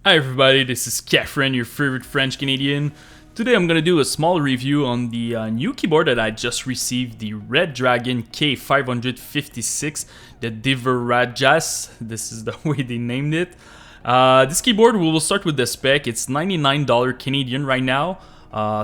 Hi everybody, this is Catherine, your favorite French Canadian. Today I'm gonna do a small review on the new keyboard that I just received, the Redragon K556, the Devarajas. This is the way they named it. This keyboard, we will start with the spec. It's $99 Canadian right now.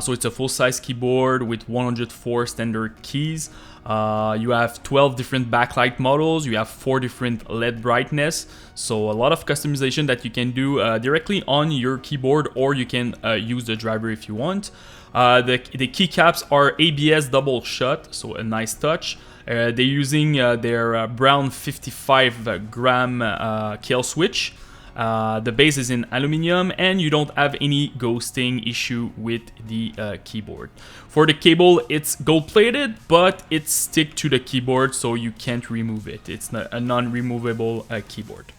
So it's a full-size keyboard with 104 standard keys. You have 12 different backlight models. You have 4 different LED brightness. So a lot of customization that you can do directly on your keyboard, or you can use the driver if you want. The keycaps are ABS double shut, so a nice touch. They're using their brown 55 gram kill switch. The base is in aluminum, and you don't have any ghosting issue with the keyboard. For the cable, it's gold plated, but it's stick to the keyboard, so you can't remove it. It's a non-removable keyboard.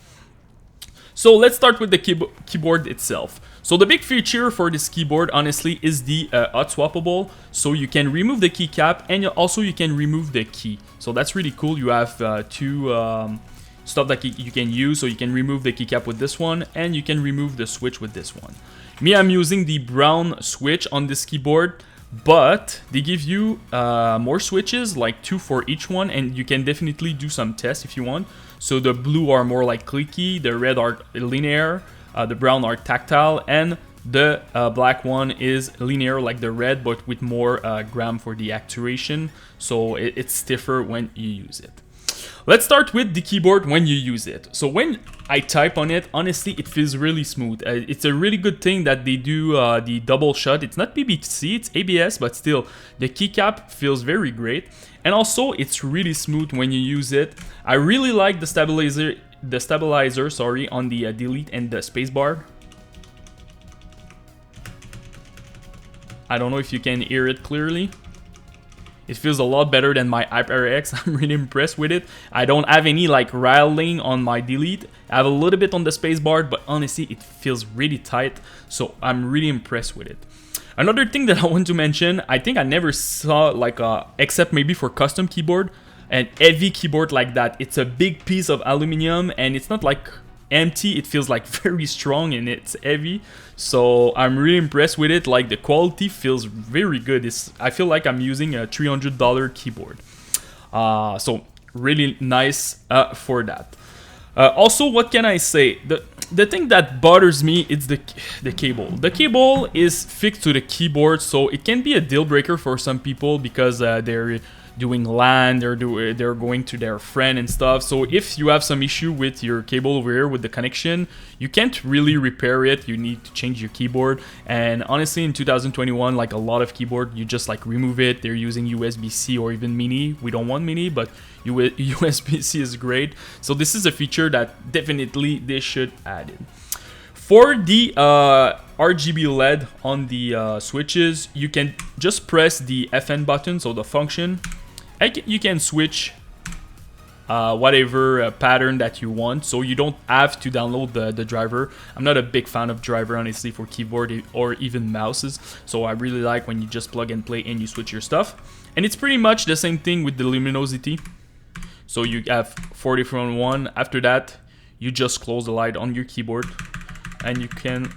So let's start with the keyboard itself. So the big feature for this keyboard, honestly, is the hot swappable. So you can remove the keycap, and also you can remove the key. So that's really cool. You have two stuff that you can use. So you can remove the keycap with this one, and you can remove the switch with this one. Me, I'm using the brown switch on this keyboard, but they give you more switches, like 2 for each one, and you can definitely do some tests if you want. So the blue are more like clicky, the red are linear, the brown are tactile, and the black one is linear like the red, but with more gram for the actuation, so it's stiffer when you use it. Let's start with the keyboard when you use it. So when I type on it, honestly, it feels really smooth. It's a really good thing that they do the double shut. It's not BBC, it's ABS, but still, the keycap feels very great. And also, it's really smooth when you use it. I really like the stabilizer, on the delete and the spacebar. I don't know if you can hear it clearly. It feels a lot better than my HyperX. I'm really impressed with it. I don't have any like rattling on my delete. I have a little bit on the spacebar, but honestly, it feels really tight. So I'm really impressed with it. Another thing that I want to mention, I think I never saw like except maybe for custom keyboard, an heavy keyboard like that. It's a big piece of aluminum, and it's not like empty. It feels like very strong, and it's heavy. So I'm really impressed with it. Like the quality feels very good. I feel like I'm using a $300 keyboard. So really nice for that. Also, what can I say? The thing that bothers me is the cable. The cable is fixed to the keyboard, so it can be a deal breaker for some people because they're doing LAN, they're going to their friend and stuff. So if you have some issue with your cable over here with the connection, you can't really repair it. You need to change your keyboard. And honestly, in 2021, like a lot of keyboard, you just like remove it. They're using USB-C or even mini. We don't want mini, but USB-C is great. So this is a feature that definitely they should add in. For the RGB LED on the switches, you can just press the FN button, so the function. You can switch whatever pattern that you want, so you don't have to download the driver. I'm not a big fan of driver, honestly, for keyboard or even mouses, so I really like when you just plug and play and you switch your stuff. And it's pretty much the same thing with the luminosity. So you have 4 different one. After that, you just close the light on your keyboard, and you can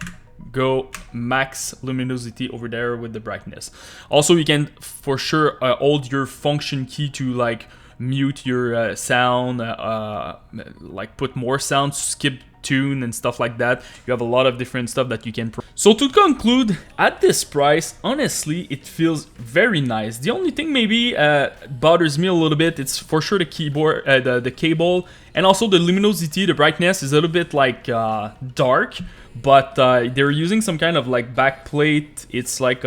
go max luminosity over there with the brightness. Also, you can for sure hold your function key to like mute your sound, like put more sound, skip tune and stuff like that. You have a lot of different stuff that you can. So to conclude, at this price, honestly, it feels very nice. The only thing maybe bothers me a little bit, it's for sure the keyboard, the cable, and also the luminosity. The brightness is a little bit like dark, but they're using some kind of like backplate. It's like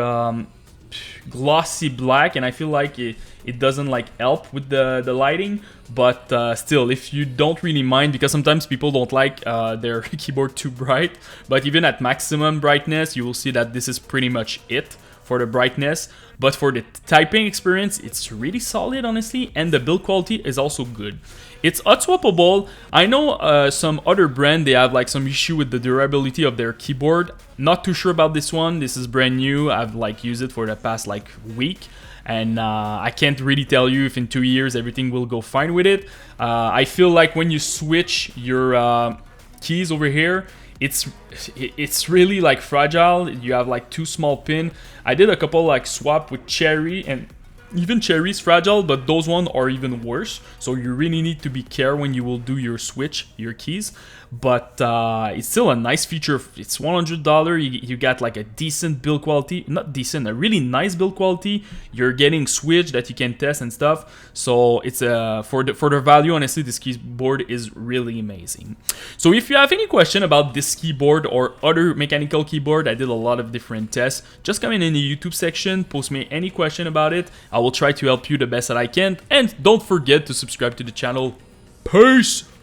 glossy black, and I feel like it doesn't like help with the lighting, but still, if you don't really mind, because sometimes people don't like their keyboard too bright, but even at maximum brightness, you will see that this is pretty much it for the brightness. But for the typing experience, it's really solid, honestly, and the build quality is also good. It's hot swappable. I know some other brand, they have like some issue with the durability of their keyboard. Not too sure about this one. This is brand new. I've like used it for the past like week, and I can't really tell you if in 2 years everything will go fine with it. I feel like when you switch your keys over here, it's really like fragile. You have like 2 small pin. I did a couple like swap with Cherry, and even Cherry is fragile, but those ones are even worse. So you really need to be careful when you will do your switch, your keys. But it's still a nice feature. It's $100. You got like a decent build quality, not decent, a really nice build quality. You're getting switch that you can test and stuff. So it's for the value, honestly, this keyboard is really amazing. So if you have any question about this keyboard or other mechanical keyboard, I did a lot of different tests. Just come in the YouTube section, post me any question about it. I will try to help you the best that I can. And don't forget to subscribe to the channel. Peace!